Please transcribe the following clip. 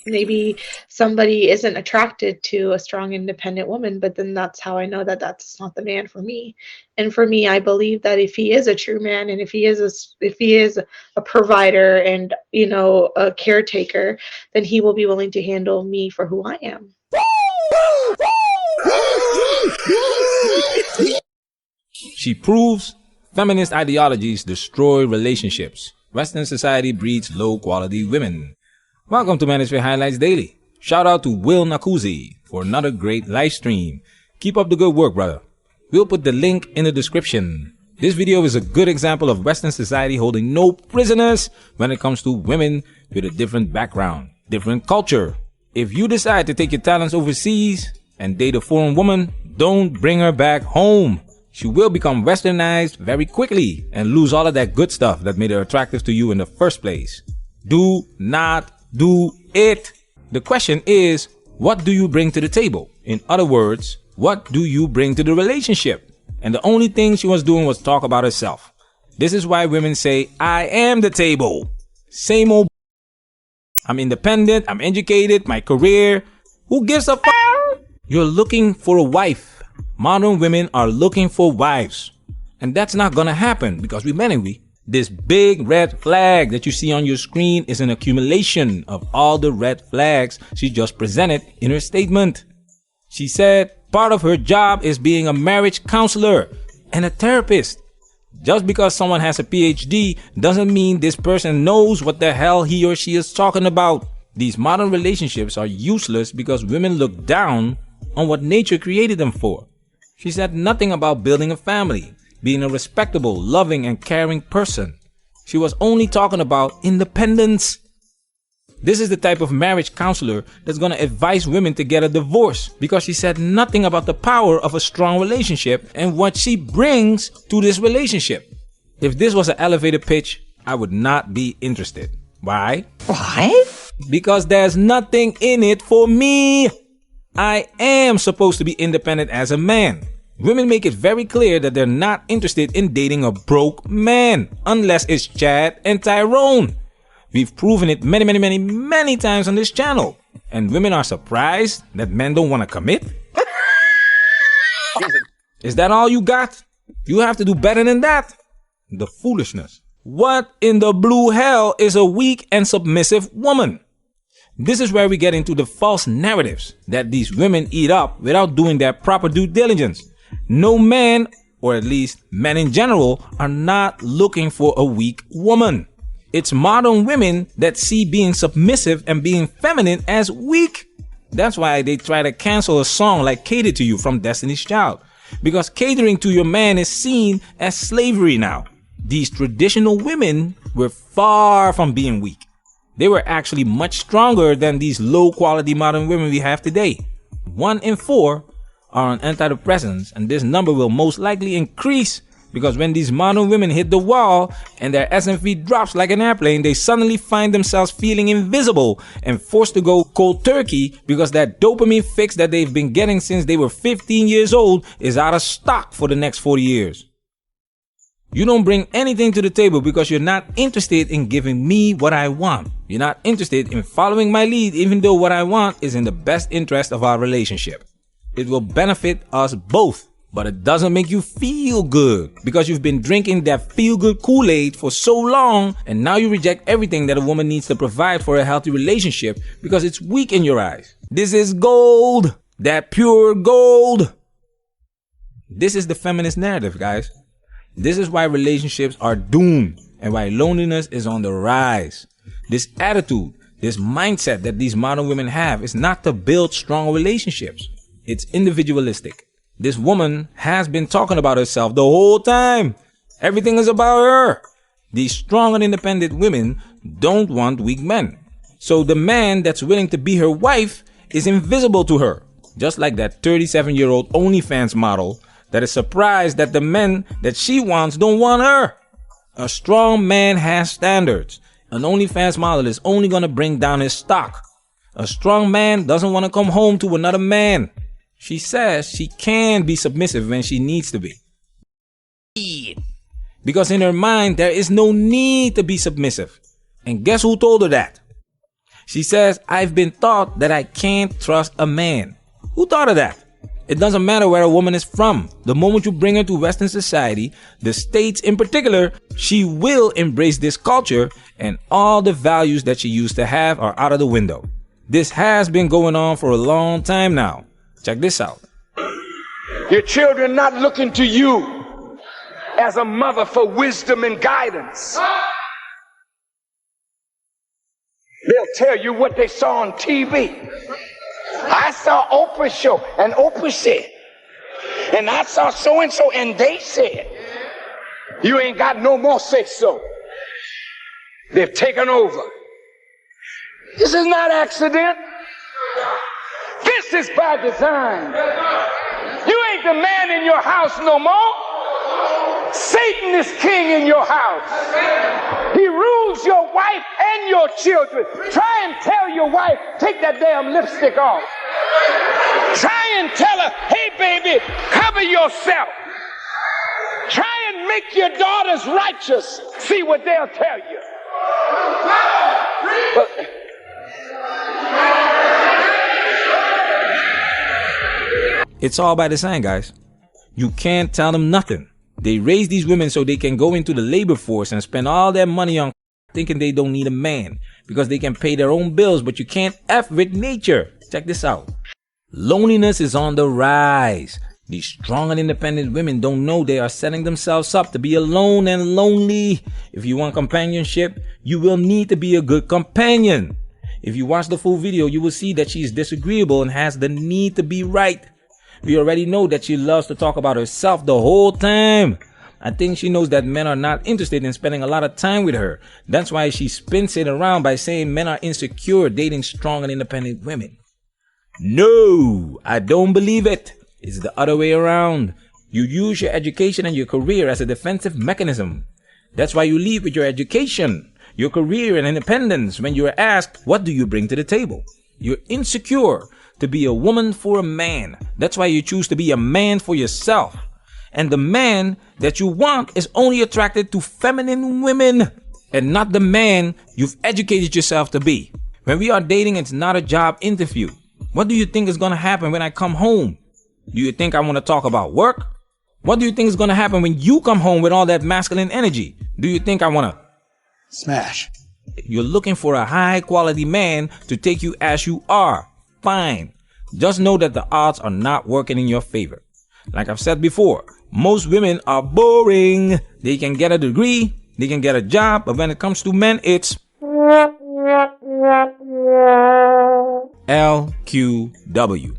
Maybe somebody isn't attracted to a strong, independent woman, but then that's how I know that that's not the man for me. And for me, I believe that if he is a true man, and if he is a provider and a caretaker, then he will be willing to handle me for who I am. She proves feminist ideologies destroy relationships. Western society breeds low-quality women. Welcome to Manosphere Highlights Daily. Shout out to Will Nakuzi for another great live stream. Keep up the good work, brother. We'll put the link in the description. This video is a good example of Western society holding no prisoners when it comes to women with a different background, different culture. If you decide to take your talents overseas and date a foreign woman, don't bring her back home. She will become westernized very quickly and lose all of that good stuff that made her attractive to you in the first place. Do not do it. The question is, what do you bring to the table? In other words, what do you bring to the relationship? And the only thing she was doing was talk about herself. This is why women say, I am the table. Same old. I'm independent, I'm educated, my career. Who gives a fuck? You're looking for a wife. Modern women are looking for wives. And that's not gonna happen because this big red flag that you see on your screen is an accumulation of all the red flags she just presented in her statement. She said part of her job is being a marriage counselor and a therapist. Just because someone has a PhD doesn't mean this person knows what the hell he or she is talking about. These modern relationships are useless because women look down on what nature created them for. She said nothing about building a family, being a respectable, loving, and caring person. She was only talking about independence. This is the type of marriage counselor that's going to advise women to get a divorce because she said nothing about the power of a strong relationship and what she brings to this relationship. If this was an elevator pitch, I would not be interested. Why? Why? Because there's nothing in it for me. I am supposed to be independent as a man. Women make it very clear that they're not interested in dating a broke man unless it's Chad and Tyrone. We've proven it many times on this channel. And women are surprised that men don't want to commit? Is that all you got? You have to do better than that. The foolishness. What in the blue hell is a weak and submissive woman? This is where we get into the false narratives that these women eat up without doing their proper due diligence. No man, or at least men in general, are not looking for a weak woman. It's modern women that see being submissive and being feminine as weak. That's why they try to cancel a song like Cater to You from Destiny's Child. Because catering to your man is seen as slavery now. These traditional women were far from being weak. They were actually much stronger than these low-quality modern women we have today. 1 in 4 are on antidepressants, and this number will most likely increase because when these modern women hit the wall and their S&V drops like an airplane, they suddenly find themselves feeling invisible and forced to go cold turkey because that dopamine fix that they've been getting since they were 15 years old is out of stock for the next 40 years. You don't bring anything to the table because you're not interested in giving me what I want. You're not interested in following my lead even though what I want is in the best interest of our relationship. It will benefit us both, but it doesn't make you feel good because you've been drinking that feel-good Kool-Aid for so long and now you reject everything that a woman needs to provide for a healthy relationship because it's weak in your eyes. This is gold, that pure gold. This is the feminist narrative, guys. This is why relationships are doomed and why loneliness is on the rise. This attitude, this mindset that these modern women have is not to build strong relationships. It's individualistic. This woman has been talking about herself the whole time. Everything is about her. These strong and independent women don't want weak men. So the man that's willing to be her wife is invisible to her. Just like that 37-year-old OnlyFans model that is surprised that the men that she wants don't want her. A strong man has standards. An OnlyFans model is only going to bring down his stock. A strong man doesn't want to come home to another man. She says she can be submissive when she needs to be. Because in her mind, there is no need to be submissive. And guess who told her that? She says, I've been taught that I can't trust a man. Who thought of that? It doesn't matter where a woman is from. The moment you bring her to Western society, the States in particular, she will embrace this culture and all the values that she used to have are out of the window. This has been going on for a long time now. Check this out. Your children not looking to you as a mother for wisdom and guidance. They'll tell you what they saw on TV. I saw Oprah's show, and Oprah said. And I saw so-and-so, and they said. You ain't got no more say-so. They've taken over. This is not accident. This is by design. You ain't the man in your house no more. Satan is king in your house. He rules your wife and your children. Try and tell your wife, take that damn lipstick off. Try and tell her, hey baby, cover yourself. Try and make your daughters righteous. See what they'll tell you. But, it's all by design, guys. You can't tell them nothing. They raise these women so they can go into the labor force and spend all their money on thinking they don't need a man because they can pay their own bills, but you can't F with nature. Check this out. Loneliness is on the rise. These strong and independent women don't know they are setting themselves up to be alone and lonely. If you want companionship, you will need to be a good companion. If you watch the full video, you will see that she is disagreeable and has the need to be right. We already know that she loves to talk about herself the whole time. I think she knows that men are not interested in spending a lot of time with her. That's why she spins it around by saying men are insecure dating strong and independent women. No, I don't believe it. It's the other way around. You use your education and your career as a defensive mechanism. That's why you lead with your education, your career and independence when you are asked, what do you bring to the table? You're insecure to be a woman for a man. That's why you choose to be a man for yourself. And the man that you want is only attracted to feminine women and not the man you've educated yourself to be. When we are dating, it's not a job interview. What do you think is going to happen when I come home? Do you think I want to talk about work? What do you think is going to happen when you come home with all that masculine energy? Do you think I want to smash? You're looking for a high quality man to take you as you are. Fine. Just know that the odds are not working in your favor. Like I've said before, most women are boring. They can get a degree, they can get a job, but when it comes to men, it's LQW.